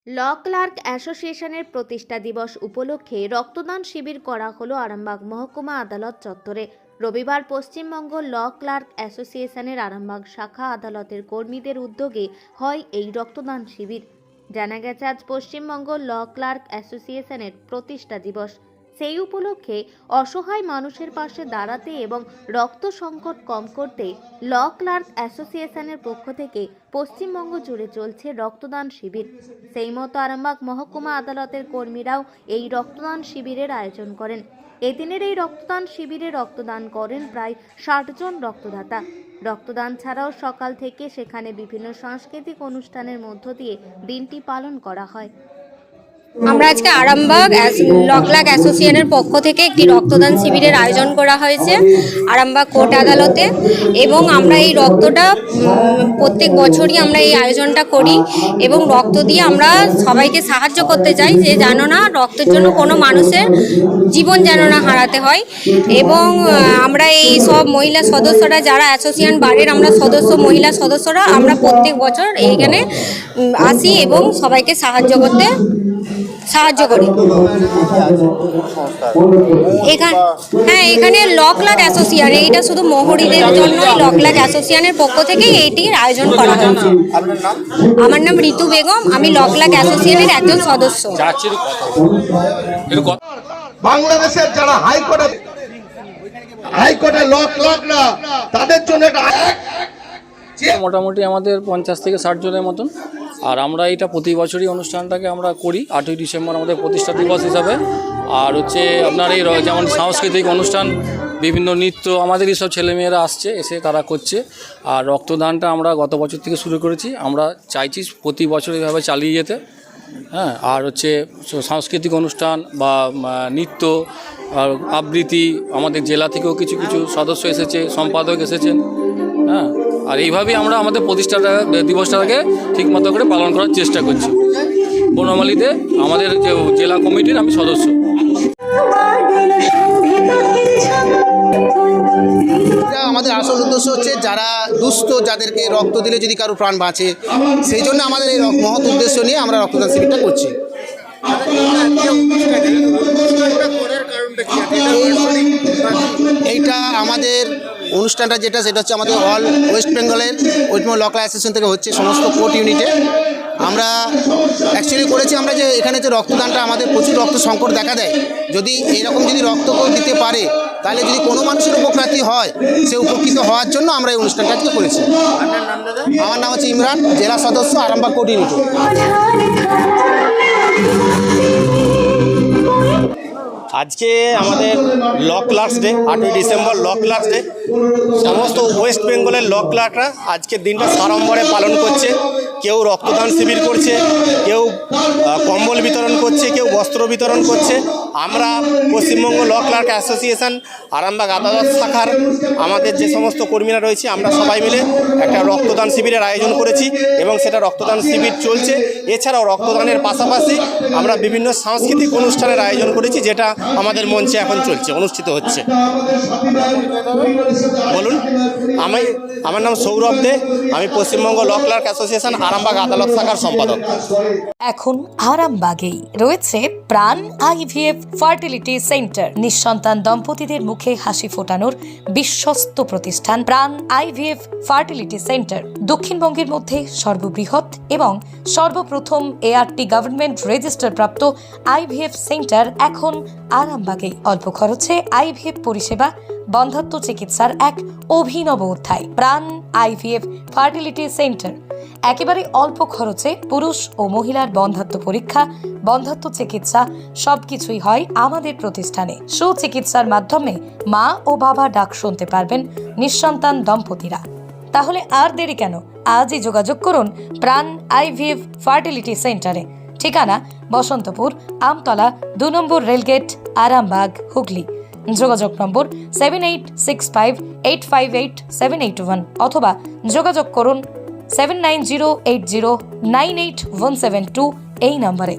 ল clerk অ্যাসোসিয়েশনের প্রতিষ্ঠা দিবস উপলক্ষে রক্তদান শিবির করা হলো আরামবাগ মহকুমা আদালত চত্বরে। রবিবার পশ্চিমবঙ্গ ল ক্লার্ক অ্যাসোসিয়েশনের আরামবাগ শাখা আদালতের কর্মীদের উদ্যোগে হয় এই রক্তদান শিবির। জানা গেছে আজ পশ্চিমবঙ্গ ল ক্লার্ক অ্যাসোসিয়েশনের প্রতিষ্ঠা দিবস। সেই উপলক্ষে অসহায় মানুষের পাশে দাঁড়াতে এবং রক্ত সংকট কম করতে ল ক্লার্ক অ্যাসোসিয়েশনের পক্ষ থেকে পশ্চিমবঙ্গ জুড়ে চলছে রক্তদান শিবির। সেই মতো আরামবাগ মহকুমা আদালতের কর্মীরাও এই রক্তদান শিবিরের আয়োজন করেন। এদিনের এই রক্তদান শিবিরে রক্তদান করেন প্রায় 60 জন রক্তদাতা। রক্তদান ছাড়াও সকাল থেকে সেখানে বিভিন্ন সাংস্কৃতিক অনুষ্ঠানের মধ্য দিয়ে দিনটি পালন করা হয়। আমরা আজকে আরামবাগ ল ক্লার্ক অ্যাসোসিয়েশনের পক্ষ থেকে একটি রক্তদান শিবিরের আয়োজন করা হয়েছে আরামবাগ কোর্ট আদালতে, এবং আমরা এই রক্তটা প্রত্যেক বছরই আমরা এই আয়োজনটা করি এবং রক্ত দিয়ে আমরা সবাইকে সাহায্য করতে চাই যে যেন না রক্তের জন্য কোনো মানুষের জীবন যেন না হারাতে হয়। এবং আমরা এই সব মহিলা সদস্যরা যারা অ্যাসোসিয়েশন বারের আমরা সদস্য মহিলা সদস্যরা আমরা প্রত্যেক বছর এইখানে আসি এবং সবাইকে সাহায্য করি। এখানে ল ক্লার্ক অ্যাসোসিয়েশন, এইটা শুধু মহরীদের জন্য ল ক্লার্ক অ্যাসোসিয়েশনের পক্ষ থেকে এইটির আয়োজন করা হয়েছে। আমার নাম ঋতু বেগম, আমি ল ক্লার্ক অ্যাসোসিয়েশনের একজন সদস্য। বাংলাদেশের যারা হাইকোর্টে ল ক্লার্করা তাদের জন্য মোটামুটি আমাদের 50 থেকে 60 জনের মতন। আর আমরা এটা প্রতি বছরই অনুষ্ঠানটাকে আমরা করি 8ই ডিসেম্বর আমাদের প্রতিষ্ঠা দিবস হিসাবে। আর হচ্ছে আপনার এই যেমন সাংস্কৃতিক অনুষ্ঠান, বিভিন্ন নৃত্য, আমাদের এইসব ছেলেমেয়েরা আসছে, এসে তারা করছে। আর রক্তদানটা আমরা গত বছর থেকে শুরু করেছি, আমরা চাইছি প্রতি বছর এইভাবে চালিয়ে যেতে। হ্যাঁ, আর হচ্ছে সাংস্কৃতিক অনুষ্ঠান বা নৃত্য আবৃত্তি, আমাদের জেলা থেকেও কিছু কিছু সদস্য এসেছে, সম্পাদক এসেছেন। হ্যাঁ, আর এইভাবেই আমরা আমাদের প্রতিষ্ঠা দিবসটাকে ঠিকমতো করে পালন করার চেষ্টা করছি। বনমালীতে আমাদের যে জেলা কমিটির আমি সদস্য। আমাদের আসল উদ্দেশ্য হচ্ছে যারা দুস্থ, যাদেরকে রক্ত দিলে যদি কারো প্রাণ বাঁচে, সেই জন্য আমাদের এই মহৎ উদ্দেশ্য নিয়ে আমরা রক্তদান শিবিরটা করছি। এইটা আমাদের অনুষ্ঠানটা সেটা হচ্ছে আমাদের অল ওয়েস্ট বেঙ্গলের ল ক্লার্ক অ্যাসোসিয়েশন থেকে হচ্ছে সমস্ত কোর্ট ইউনিটে। আমরা অ্যাকচুয়ালি করেছি আমরা যে এখানে যে রক্তদানটা আমাদের প্রচুর রক্ত সংকট দেখা দেয়, যদি এরকম যদি রক্ত দিতে পারে তাহলে যদি কোনো মানুষের উপকৃত হয়, সে উপকৃত হওয়ার জন্য আমরা এই অনুষ্ঠানটা আজকে করেছি। আমার নাম হচ্ছে ইমরান, জেলা সদস্য আরামবাগ কোর্ট ইউনিটে। আজকে আমাদের ল ক্লার্কস ডে, 8ই ডিসেম্বর ল ক্লার্কস ডে। সমস্ত ওয়েস্ট বেঙ্গলের ল ক্লার্করা আজকের দিনটা সাড়ম্বরে পালন করছে। কেউ রক্তদান শিবির করছে, কেউ কম্বল বিতরণ করছে, কেউ বস্ত্র বিতরণ করছে। আমরা Paschimbanga law clerk association Arambagh আদালত শাখার আমাদের যে সমস্ত কর্মীরা রয়েছে, আমরা সবাই মিলে একটা রক্তদান শিবিরের আয়োজন করেছি এবং সেটা রক্তদান শিবির চলছে। এছাড়াও রক্তদানের পাশাপাশি আমরা বিভিন্ন সাংস্কৃতিক অনুষ্ঠানের আয়োজন করেছি, যেটা আমাদের মঞ্চে এখন চলছে, অনুষ্ঠিত হচ্ছে। বলুন। আমার নাম সৌরভ দে, আমি Paschimbanga law clerk association Arambagh আদালত শাখার সম্পাদক। এখন আরামবাগেই রয়েছে প্রাণ আইভিএফ ফার্টিলিটি সেন্টার। নিঃসন্তান দম্পতিদের মুখে হাসি ফোটানোর বিশ্বস্ত প্রতিষ্ঠান প্রাণ আইভিএফ ফার্টিলিটি সেন্টার দক্ষিণবঙ্গের মধ্যে সর্ববৃহৎ এবং সর্বপ্রথম এআরটি গভর্নমেন্ট রেজিস্টার প্রাপ্ত আইভিএফ সেন্টার এখন আরামবাগেই। অল্প খরচে আইভিএফ পরিষেবা, বন্ধাত্ম চিকিৎসার এক অভিনব অধ্যায়। প্রাণ আইভিএফ ফার্টিলিটি সেন্টার একেবারে অল্প খরচে পুরুষ ও মহিলার বন্ধাত্ম পরীক্ষা, বন্ধাত্ম চিকিৎসা সবকিছুই হয় আমাদের প্রতিষ্ঠানে। সুচিকিৎসার মাধ্যমে মা ও বাবা ডাক শুনতে পারবেন নিঃসন্তান দম্পতিরা। তাহলে আর দেরি কেন? আজই যোগাযোগ করুন প্রাণ আইভিএফ ফার্টিলিটি সেন্টারে। ঠিকানা বসন্তপুর, আমতলা, 2 নম্বর রেলগেট, আরামবাগ, হুগলি। যোগাযোগ নম্বর 7865858781 অথবা যোগাযোগ করুন 7908098172 এই নম্বরে।